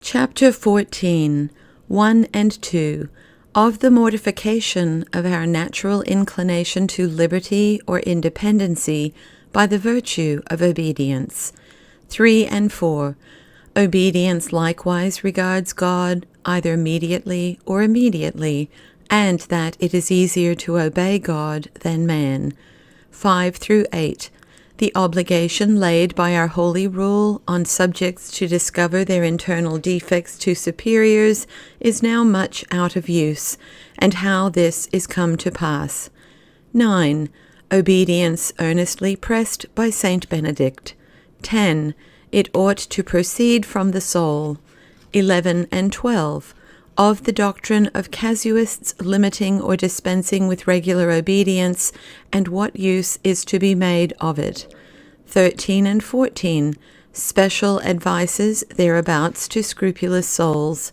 Chapter 14, 1 and 2, of the mortification of our natural inclination to liberty or independency by the virtue of obedience. 3 and 4, obedience likewise regards God either immediately or immediately, and that it is easier to obey God than man. 5 through 8, the obligation laid by our holy rule on subjects to discover their internal defects to superiors is now much out of use, and how this is come to pass. 9. Obedience earnestly pressed by Saint Benedict. 10. It ought to proceed from the soul. 11 and 12. Of the doctrine of casuists limiting or dispensing with regular obedience, and what use is to be made of it. 13 and 14. Special advices thereabouts to scrupulous souls.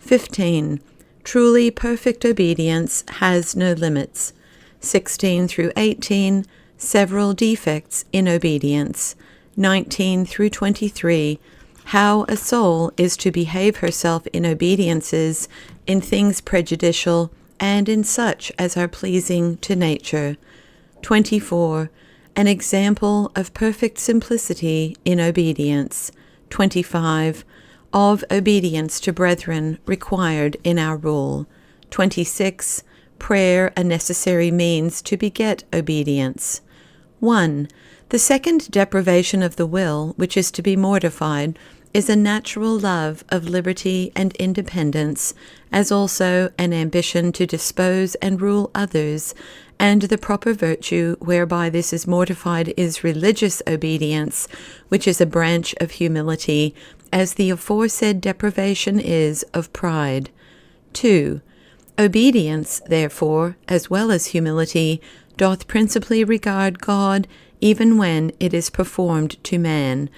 15. Truly perfect obedience has no limits. 16 through 18. Several defects in obedience. 19 through 23. How a soul is to behave herself in obediences, in things prejudicial, and in such as are pleasing to nature. 24. An example of perfect simplicity in obedience. 25. Of obedience to brethren required in our rule. 26. Prayer a necessary means to beget obedience. 1. The second deprivation of the will, which is to be mortified, is a natural love of liberty and independence, as also an ambition to dispose and rule others, and the proper virtue whereby this is mortified is religious obedience, which is a branch of humility, as the aforesaid deprivation is of pride. 2. Obedience, therefore, as well as humility, doth principally regard God, even when it is performed to man.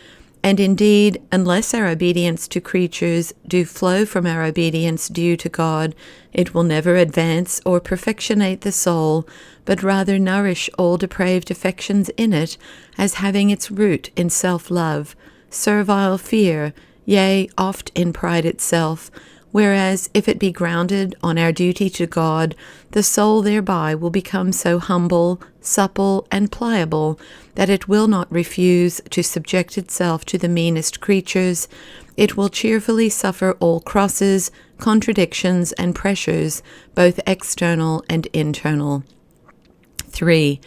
And indeed, unless our obedience to creatures do flow from our obedience due to God, it will never advance or perfectionate the soul, but rather nourish all depraved affections in it, as having its root in self-love, servile fear, yea, oft in pride itself, whereas if it be grounded on our duty to God, the soul thereby will become so humble, supple, and pliable that it will not refuse to subject itself to the meanest creatures. It will cheerfully suffer all crosses, contradictions, and pressures, both external and internal. 3.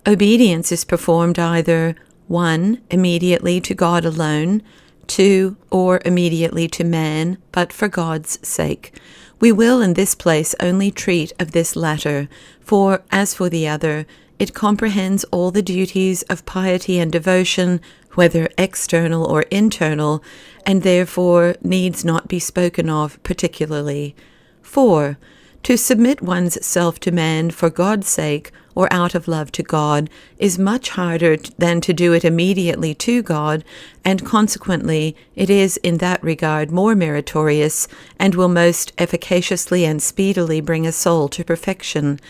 Obedience is performed either 1. Immediately to God alone, 2. Or immediately to man, but for God's sake. We will in this place only treat of this latter, for, as for the other, it comprehends all the duties of piety and devotion, whether external or internal, and therefore needs not be spoken of particularly. 4. To submit one's self to man for God's sake, or out of love to God, is much harder than to do it immediately to God, and consequently it is in that regard more meritorious, and will most efficaciously and speedily bring a soul to perfection.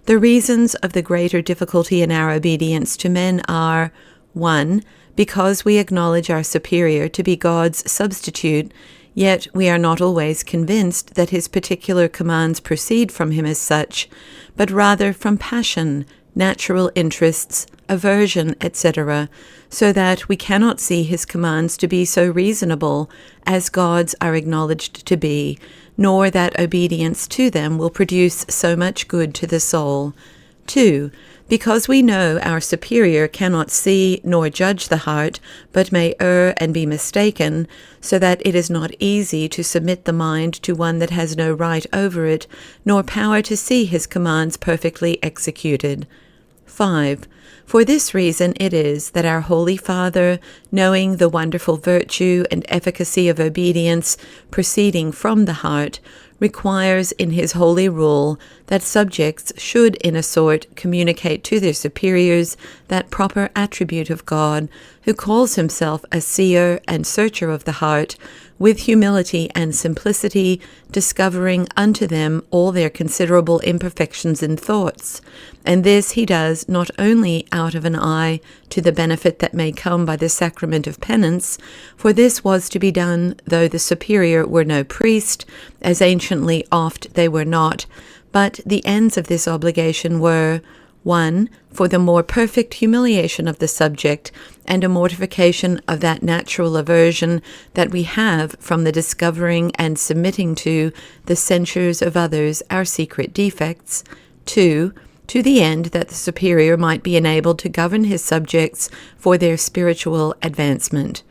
The reasons of the greater difficulty in our obedience to men are, 1. Because we acknowledge our superior to be God's substitute, yet we are not always convinced that his particular commands proceed from him as such, but rather from passion, natural interests, aversion, etc., so that we cannot see his commands to be so reasonable as God's are acknowledged to be, nor that obedience to them will produce so much good to the soul. 2. Because we know our superior cannot see nor judge the heart, but may err and be mistaken, so that it is not easy to submit the mind to one that has no right over it, nor power to see his commands perfectly executed. 5. For this reason it is that our Holy Father, knowing the wonderful virtue and efficacy of obedience proceeding from the heart, requires in his holy rule that subjects should in a sort communicate to their superiors that proper attribute of God, who calls himself a seer and searcher of the heart, with humility and simplicity, discovering unto them all their considerable imperfections in thoughts. And this he does not only out of an eye to the benefit that may come by the sacrament of penance, for this was to be done though the superior were no priest, as anciently oft they were not, but the ends of this obligation were, 1. For the more perfect humiliation of the subject, and a mortification of that natural aversion that we have from the discovering and submitting to the censures of others our secret defects. 2. To the end that the superior might be enabled to govern his subjects for their spiritual advancement.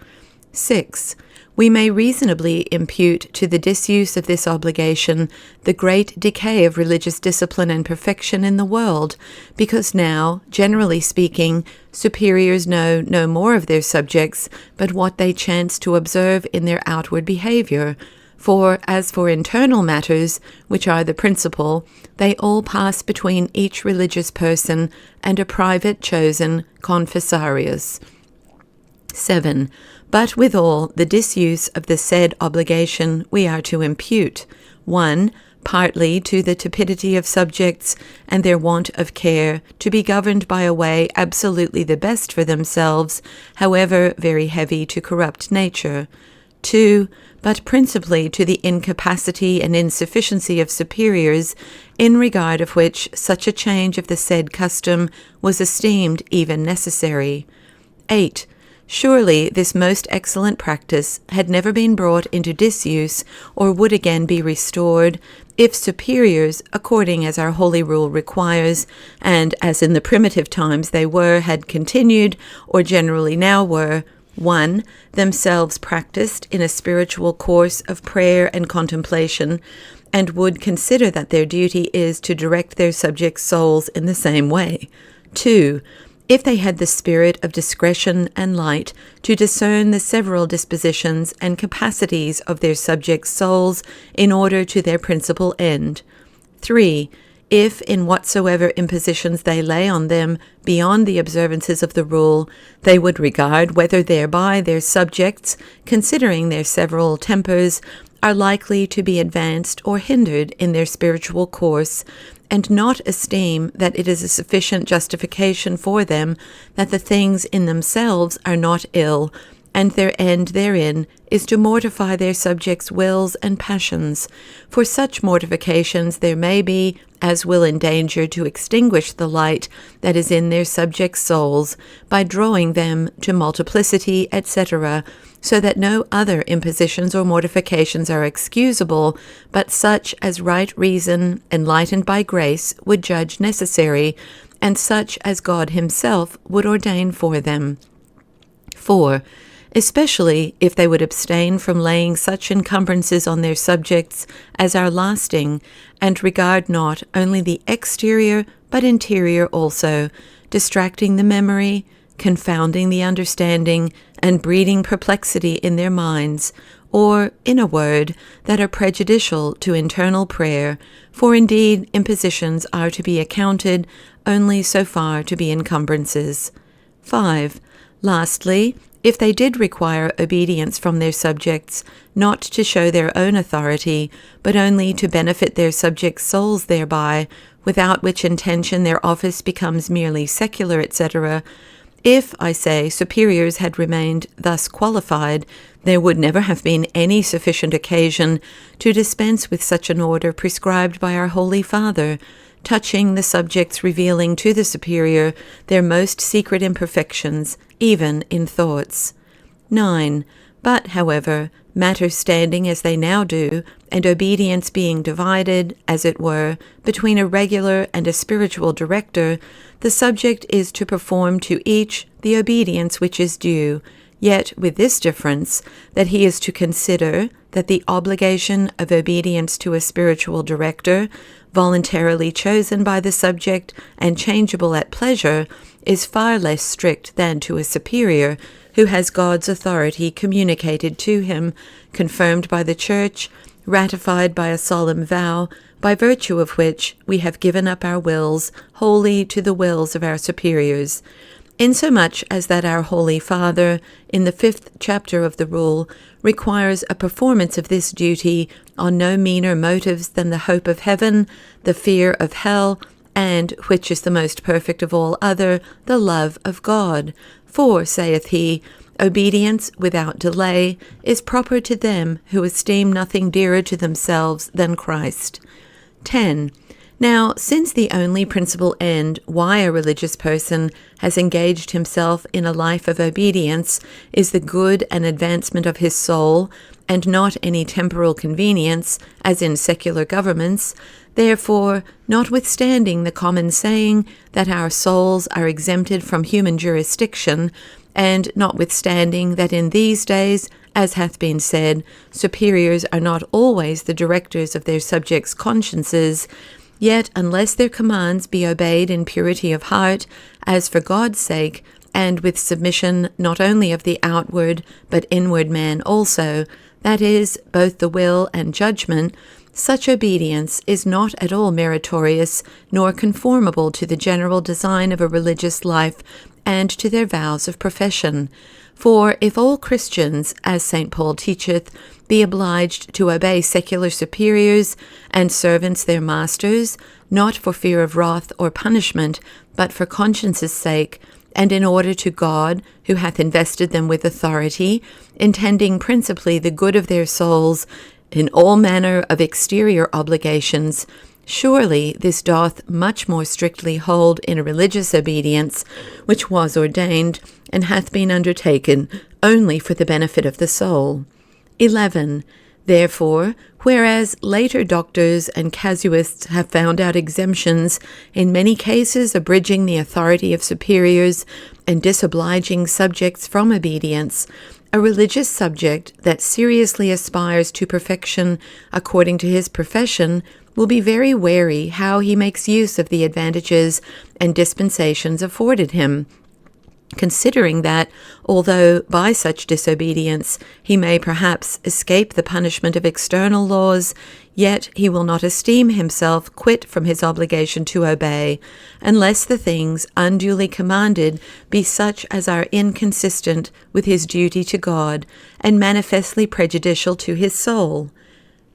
6. We may reasonably impute to the disuse of this obligation the great decay of religious discipline and perfection in the world, because now, generally speaking, superiors know no more of their subjects but what they chance to observe in their outward behavior. For as for internal matters, which are the principal, they all pass between each religious person and a private chosen confessarius. 7. But withal the disuse of the said obligation we are to impute, 1. Partly to the tepidity of subjects and their want of care, to be governed by a way absolutely the best for themselves, however very heavy to corrupt nature. 2. But principally to the incapacity and insufficiency of superiors, in regard of which such a change of the said custom was esteemed even necessary. 8. Surely this most excellent practice had never been brought into disuse, or would again be restored, if superiors, according as our holy rule requires, and as in the primitive times they were, had continued, or generally now were, 1. Themselves practiced in a spiritual course of prayer and contemplation, and would consider that their duty is to direct their subjects' souls in the same way. 2. If they had the spirit of discretion and light to discern the several dispositions and capacities of their subjects' souls in order to their principal end. 3. If in whatsoever impositions they lay on them beyond the observances of the rule, they would regard whether thereby their subjects, considering their several tempers, are likely to be advanced or hindered in their spiritual course, and not esteem that it is a sufficient justification for them that the things in themselves are not ill, and their end therein is to mortify their subjects' wills and passions. For such mortifications there may be, as will endanger to extinguish the light that is in their subjects' souls, by drawing them to multiplicity, etc., so that no other impositions or mortifications are excusable, but such as right reason, enlightened by grace, would judge necessary, and such as God himself would ordain for them. 4. Especially if they would abstain from laying such encumbrances on their subjects as are lasting, and regard not only the exterior but interior also, distracting the memory, confounding the understanding, and breeding perplexity in their minds, or, in a word, that are prejudicial to internal prayer, for indeed impositions are to be accounted only so far to be encumbrances. 5. Lastly, if they did require obedience from their subjects, not to show their own authority, but only to benefit their subjects' souls thereby, without which intention their office becomes merely secular, etc., if, I say, superiors had remained thus qualified, there would never have been any sufficient occasion to dispense with such an order prescribed by our Holy Father, touching the subjects revealing to the superior their most secret imperfections, even in thoughts. 9. But, however, matters standing as they now do, and obedience being divided, as it were, between a regular and a spiritual director, the subject is to perform to each the obedience which is due, yet with this difference, that he is to consider that the obligation of obedience to a spiritual director, voluntarily chosen by the subject and changeable at pleasure, is far less strict than to a superior, who has God's authority communicated to him, confirmed by the Church, ratified by a solemn vow, by virtue of which we have given up our wills wholly to the wills of our superiors. insomuch as that our Holy Father, in the 5th chapter of the Rule, requires a performance of this duty on no meaner motives than the hope of heaven, the fear of hell, and, which is the most perfect of all other, the love of God. For, saith he, obedience without delay is proper to them who esteem nothing dearer to themselves than Christ. 10. Now, since the only principal end why a religious person has engaged himself in a life of obedience is the good and advancement of his soul, and not any temporal convenience, as in secular governments, therefore, notwithstanding the common saying that our souls are exempted from human jurisdiction, and notwithstanding that in these days, as hath been said, superiors are not always the directors of their subjects' consciences, yet unless their commands be obeyed in purity of heart, as for God's sake, and with submission not only of the outward but inward man also, that is, both the will and judgment, such obedience is not at all meritorious, nor conformable to the general design of a religious life and to their vows of profession. For if all Christians, as St. Paul teacheth, be obliged to obey secular superiors, and servants their masters, not for fear of wrath or punishment, but for conscience' sake, and in order to God, who hath invested them with authority, intending principally the good of their souls, in all manner of exterior obligations, surely this doth much more strictly hold in a religious obedience, which was ordained, and hath been undertaken only for the benefit of the soul. 11. Therefore, whereas later doctors and casuists have found out exemptions, in many cases abridging the authority of superiors and disobliging subjects from obedience, a religious subject that seriously aspires to perfection according to his profession will be very wary how he makes use of the advantages and dispensations afforded him, considering that, although by such disobedience he may perhaps escape the punishment of external laws, yet he will not esteem himself quit from his obligation to obey, unless the things unduly commanded be such as are inconsistent with his duty to God, and manifestly prejudicial to his soul.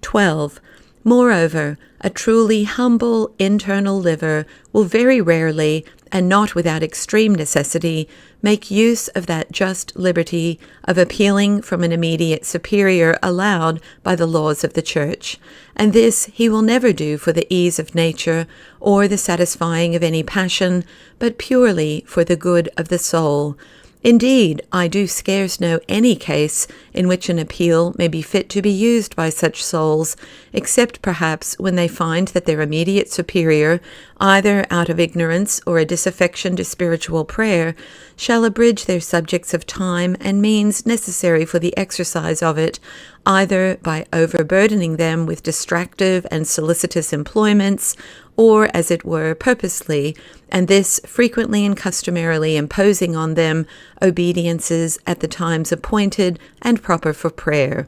12. Moreover, a truly humble internal liver will very rarely, and not without extreme necessity, make use of that just liberty of appealing from an immediate superior allowed by the laws of the Church, and this he will never do for the ease of nature, or the satisfying of any passion, but purely for the good of the soul. Indeed, I do scarce know any case in which an appeal may be fit to be used by such souls, except perhaps when they find that their immediate superior, either out of ignorance or a disaffection to spiritual prayer, shall abridge their subjects of time and means necessary for the exercise of it, either by overburdening them with distractive and solicitous employments, or, as it were, purposely, and this frequently and customarily imposing on them obediences at the times appointed and proper for prayer.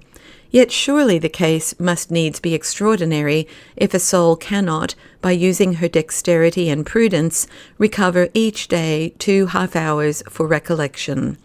Yet surely the case must needs be extraordinary if a soul cannot, by using her dexterity and prudence, recover each day 2 half-hours for recollection.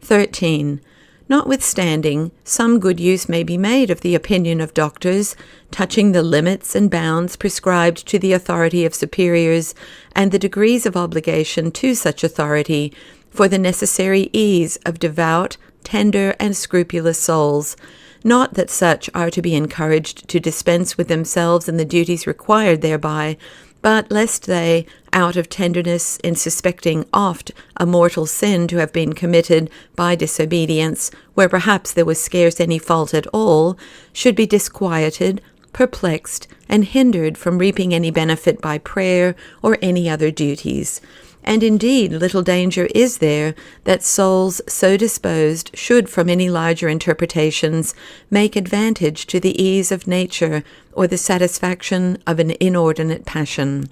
13. Notwithstanding, some good use may be made of the opinion of doctors touching the limits and bounds prescribed to the authority of superiors and the degrees of obligation to such authority for the necessary ease of devout, tender, and scrupulous souls, not that such are to be encouraged to dispense with themselves in the duties required thereby, but lest they, out of tenderness in suspecting oft a mortal sin to have been committed by disobedience, where perhaps there was scarce any fault at all, should be disquieted, perplexed, and hindered from reaping any benefit by prayer or any other duties. And indeed little danger is there that souls so disposed should from any larger interpretations make advantage to the ease of nature or the satisfaction of an inordinate passion.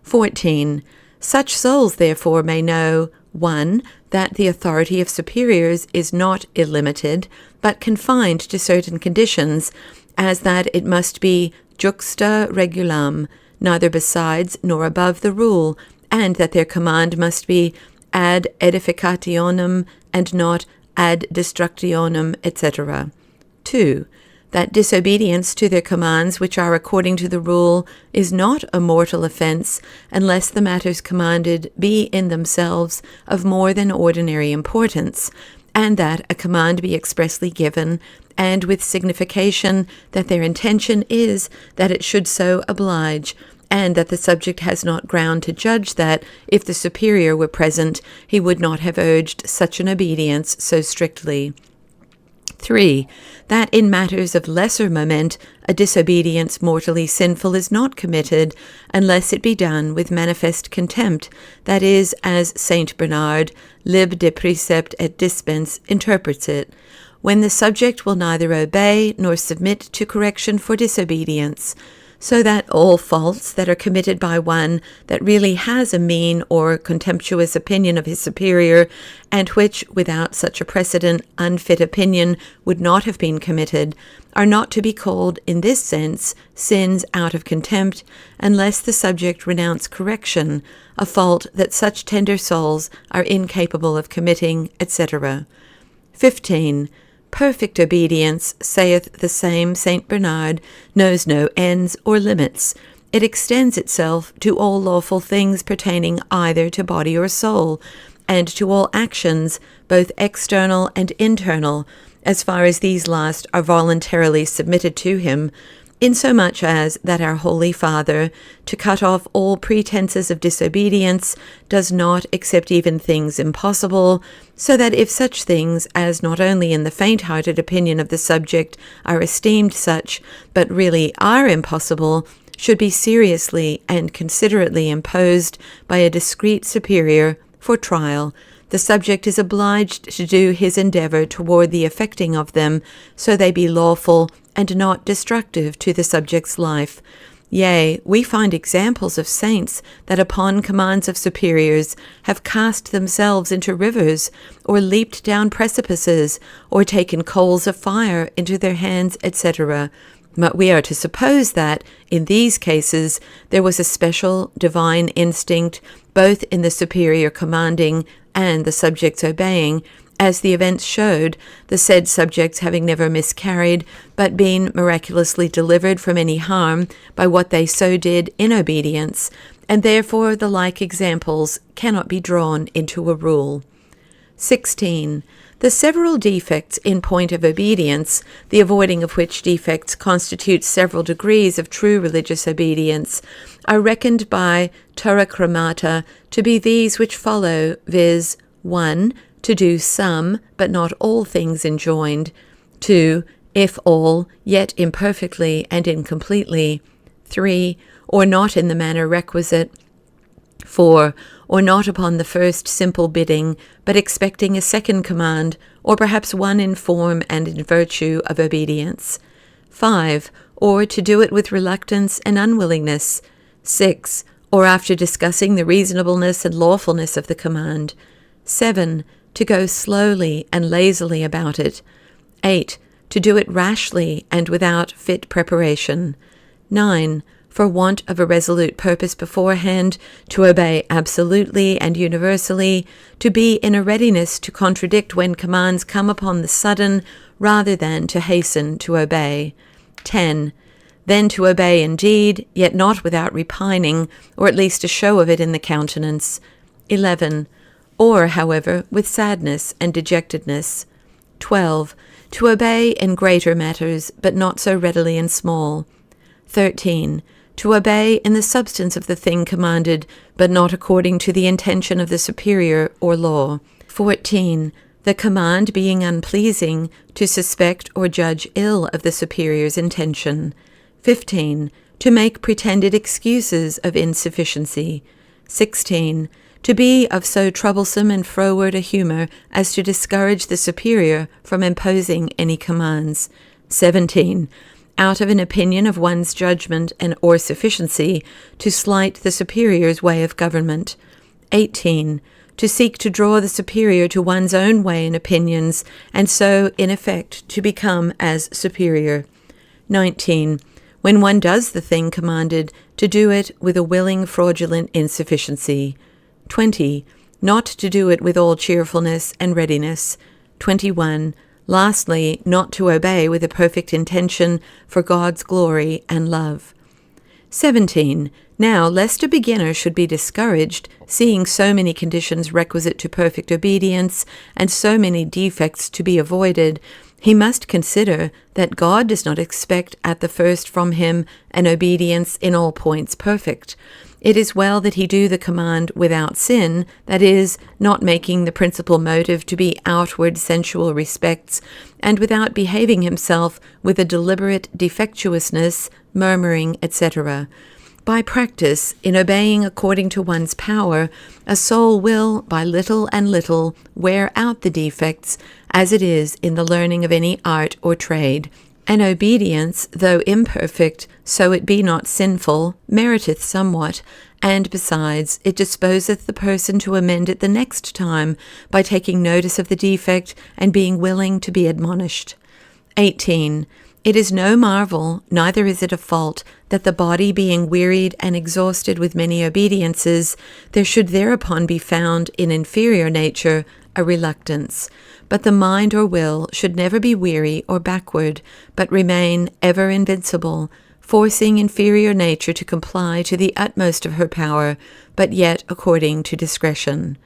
14. Such souls therefore may know, 1. That the authority of superiors is not illimited, but confined to certain conditions, as that it must be juxta regulam, neither besides nor above the rule, and that their command must be ad edificationem and not ad destructionem, etc. 2. That disobedience to their commands which are according to the rule is not a mortal offence unless the matters commanded be in themselves of more than ordinary importance, and that a command be expressly given, and with signification that their intention is that it should so oblige, and that the subject has not ground to judge that, if the superior were present, he would not have urged such an obedience so strictly. 3. That in matters of lesser moment, a disobedience mortally sinful is not committed, unless it be done with manifest contempt, that is, as Saint Bernard, lib de precept et dispense, interprets it, when the subject will neither obey nor submit to correction for disobedience, so that all faults that are committed by one that really has a mean or contemptuous opinion of his superior, and which, without such a precedent, unfit opinion would not have been committed, are not to be called, in this sense, sins out of contempt, unless the subject renounce correction, a fault that such tender souls are incapable of committing, etc. 15. Perfect obedience, saith the same Saint Bernard, knows no ends or limits. It extends itself to all lawful things pertaining either to body or soul, and to all actions, both external and internal, as far as these last are voluntarily submitted to him, insomuch as that our Holy Father, to cut off all pretenses of disobedience, does not accept even things impossible, so that if such things as not only in the faint-hearted opinion of the subject are esteemed such, but really are impossible, should be seriously and considerately imposed by a discreet superior for trial, the subject is obliged to do his endeavour toward the effecting of them, so they be lawful and not destructive to the subject's life. Yea, we find examples of saints that upon commands of superiors have cast themselves into rivers, or leaped down precipices, or taken coals of fire into their hands, etc. But we are to suppose that, in these cases, there was a special divine instinct, both in the superior commanding and the subjects obeying, as the events showed, the said subjects having never miscarried, but been miraculously delivered from any harm by what they so did in obedience, and therefore the like examples cannot be drawn into a rule. 16. The several defects in point of obedience, the avoiding of which defects constitutes several degrees of true religious obedience, are reckoned by Turacramata to be these which follow, viz. 1. To do some, but not all things enjoined. 2. If all, yet imperfectly and incompletely. 3. Or not in the manner requisite. 4. Or not upon the first simple bidding, but expecting a second command, or perhaps one in form and in virtue of obedience. 5. Or to do it with reluctance and unwillingness. 6. Or after discussing the reasonableness and lawfulness of the command. 7. To go slowly and lazily about it. 8. To do it rashly and without fit preparation. 9. For want of a resolute purpose beforehand, to obey absolutely and universally, to be in a readiness to contradict when commands come upon the sudden, rather than to hasten to obey. 10. Then to obey indeed, yet not without repining, or at least a show of it in the countenance. 11. Or, however, with sadness and dejectedness. 12. To obey in greater matters, but not so readily in small. 13. To obey in the substance of the thing commanded, but not according to the intention of the superior or law. 14. The command being unpleasing, to suspect or judge ill of the superior's intention. 15. To make pretended excuses of insufficiency. 16. To be of so troublesome and froward a humour as to discourage the superior from imposing any commands. 17. Out of an opinion of one's judgment and or sufficiency, to slight the superior's way of government. 18. To seek to draw the superior to one's own way and opinions, and so, in effect, to become as superior. 19. When one does the thing commanded, to do it with a willing fraudulent insufficiency. 20. not to do it with all cheerfulness and readiness. 21. Lastly, not to obey with a perfect intention for God's glory and love. 17. Now, lest a beginner should be discouraged, seeing so many conditions requisite to perfect obedience, and so many defects to be avoided, he must consider that God does not expect at the first from him an obedience in all points perfect. It is well that he do the command without sin, that is, not making the principal motive to be outward sensual respects, and without behaving himself with a deliberate defectuousness, murmuring, etc. By practice, in obeying according to one's power, a soul will, by little and little, wear out the defects, as it is in the learning of any art or trade. And obedience, though imperfect, so it be not sinful, meriteth somewhat, and besides, it disposeth the person to amend it the next time, by taking notice of the defect, and being willing to be admonished. 18. It is no marvel, neither is it a fault, that the body being wearied and exhausted with many obediences, there should thereupon be found in inferior nature a reluctance. But the mind or will should never be weary or backward, but remain ever invincible, forcing inferior nature to comply to the utmost of her power, but yet according to discretion.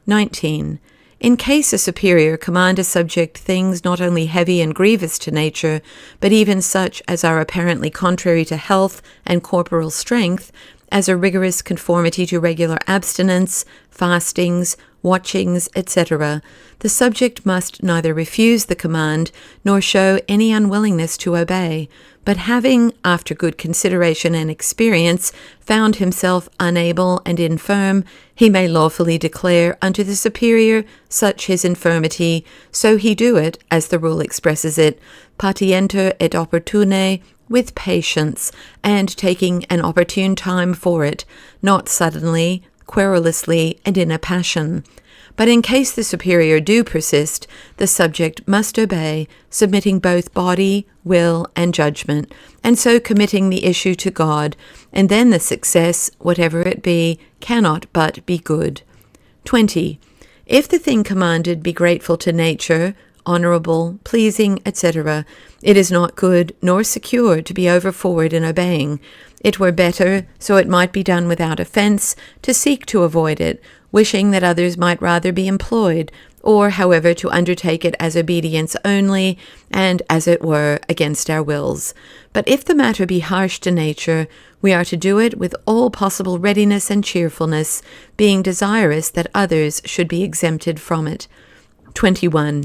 19. In case a superior command a subject things not only heavy and grievous to nature, but even such as are apparently contrary to health and corporal strength, as a rigorous conformity to regular abstinence, fastings, watchings, etc., the subject must neither refuse the command nor show any unwillingness to obey, but having, after good consideration and experience, found himself unable and infirm, he may lawfully declare unto the superior such his infirmity, so he do it, as the rule expresses it, patienter et opportune, with patience, and taking an opportune time for it, not suddenly, querulously, and in a passion. But in case the superior do persist, the subject must obey, submitting both body, will, and judgment, and so committing the issue to God, and then the success, whatever it be, cannot but be good. 20. If the thing commanded be grateful to nature, honorable, pleasing, etc., it is not good nor secure to be overforward in obeying. It were better, so it might be done without offence, to seek to avoid it, wishing that others might rather be employed, or, however, to undertake it as obedience only, and, as it were, against our wills. But if the matter be harsh to nature, we are to do it with all possible readiness and cheerfulness, being desirous that others should be exempted from it. 21.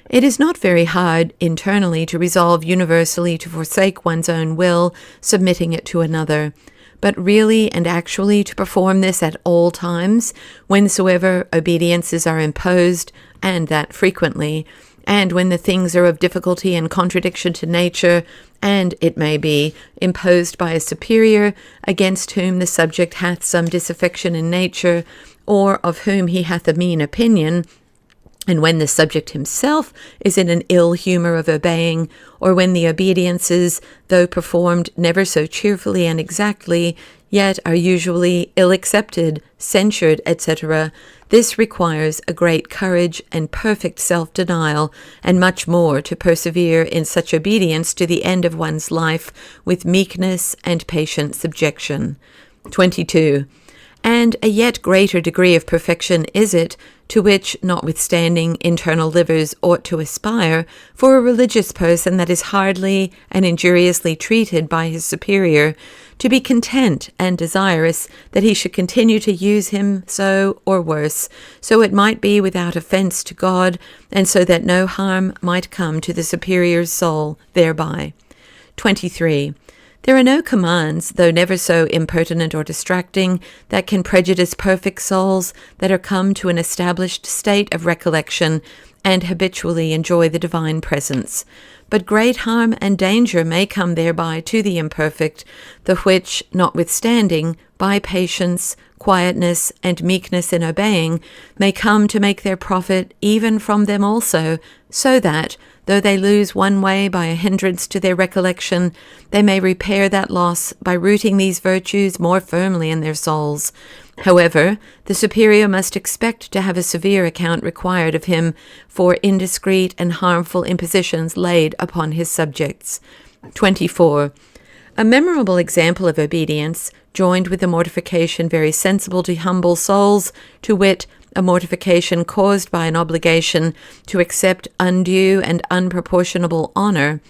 It is not very hard internally to resolve universally to forsake one's own will, submitting it to another, but really and actually to perform this at all times, whensoever obediences are imposed, and that frequently, and when the things are of difficulty and contradiction to nature, and, it may be, imposed by a superior, against whom the subject hath some disaffection in nature, or of whom he hath a mean opinion, and when the subject himself is in an ill humour of obeying, or when the obediences, though performed never so cheerfully and exactly, yet are usually ill accepted, censured, etc., this requires a great courage and perfect self-denial, and much more to persevere in such obedience to the end of one's life with meekness and patient subjection. 22. And a yet greater degree of perfection is it, to which, notwithstanding, internal livers ought to aspire, for a religious person that is hardly and injuriously treated by his superior, to be content and desirous that he should continue to use him so, or worse, so it might be without offence to God, and so that no harm might come to the superior's soul thereby. 23. There are no commands, though never so impertinent or distracting, that can prejudice perfect souls that are come to an established state of recollection and habitually enjoy the divine presence. But great harm and danger may come thereby to the imperfect, the which, notwithstanding, by patience, quietness, and meekness in obeying, may come to make their profit even from them also, so that, Though they lose one way by a hindrance to their recollection, they may repair that loss by rooting these virtues more firmly in their souls. However, the superior must expect to have a severe account required of him for indiscreet and harmful impositions laid upon his subjects. 24. A memorable example of obedience, joined with a mortification very sensible to humble souls, to wit, a mortification caused by an obligation to accept undue and unproportionable honor,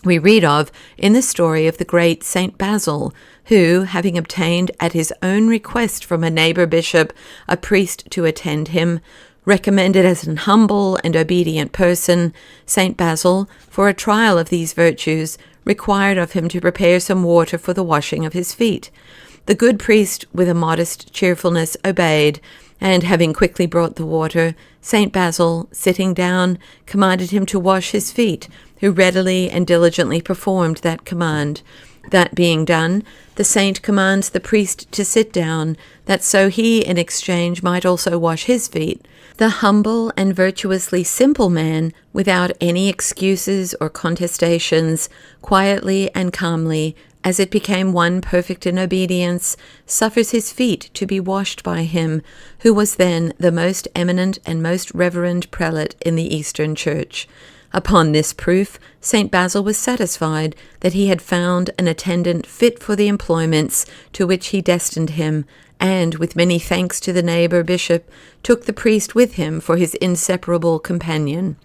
we read of in the story of the great Saint Basil, who, having obtained at his own request from a neighbor bishop a priest to attend him, recommended as an humble and obedient person, Saint Basil, for a trial of these virtues, required of him to prepare some water for the washing of his feet. The good priest, with a modest cheerfulness, obeyed, and having quickly brought the water, Saint Basil, sitting down, commanded him to wash his feet, who readily and diligently performed that command. That being done, the saint commands the priest to sit down, that so he in exchange might also wash his feet. The humble and virtuously simple man, without any excuses or contestations, quietly and calmly, as it became one perfect in obedience, suffers his feet to be washed by him, who was then the most eminent and most reverend prelate in the Eastern Church. Upon this proof, St. Basil was satisfied that he had found an attendant fit for the employments to which he destined him, and, with many thanks to the neighbor bishop, took the priest with him for his inseparable companion.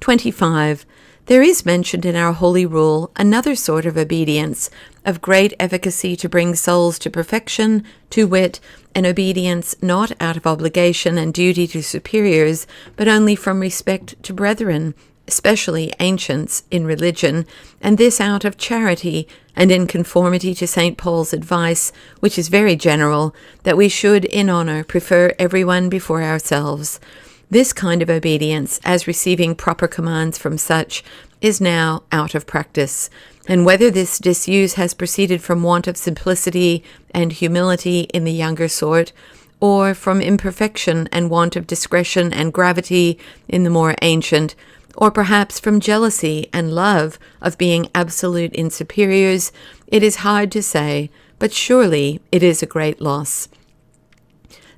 25. There is mentioned in our Holy Rule another sort of obedience, of great efficacy to bring souls to perfection, to wit, an obedience not out of obligation and duty to superiors, but only from respect to brethren, especially ancients, in religion, and this out of charity, and in conformity to St. Paul's advice, which is very general, that we should, in honor, prefer everyone before ourselves. This kind of obedience, as receiving proper commands from such, is now out of practice, and whether this disuse has proceeded from want of simplicity and humility in the younger sort, or from imperfection and want of discretion and gravity in the more ancient, or perhaps from jealousy and love of being absolute in superiors, it is hard to say, but surely it is a great loss.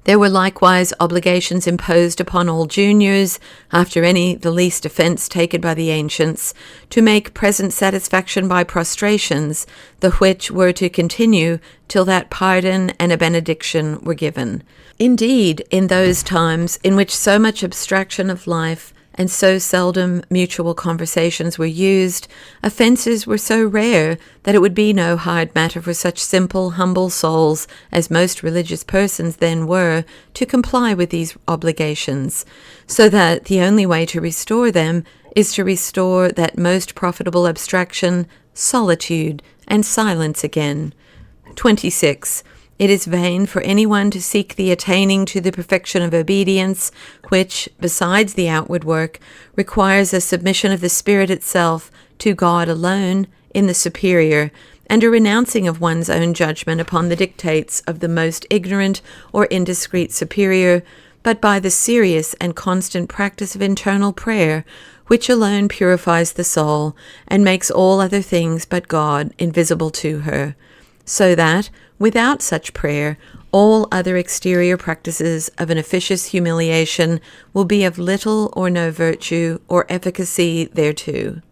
There were likewise obligations imposed upon all juniors, after the least offence taken by the ancients, to make present satisfaction by prostrations, the which were to continue till that pardon and a benediction were given. Indeed, in those times in which so much abstraction of life and so seldom mutual conversations were used, offences were so rare that it would be no hard matter for such simple, humble souls, as most religious persons then were, to comply with these obligations, so that the only way to restore them is to restore that most profitable abstraction, solitude, and silence again. 26. It is vain for anyone to seek the attaining to the perfection of obedience, which, besides the outward work, requires a submission of the spirit itself to God alone in the superior, and a renouncing of one's own judgment upon the dictates of the most ignorant or indiscreet superior, but by the serious and constant practice of internal prayer, which alone purifies the soul and makes all other things but God invisible to her, so that, without such prayer, all other exterior practices of an officious humiliation will be of little or no virtue or efficacy thereto.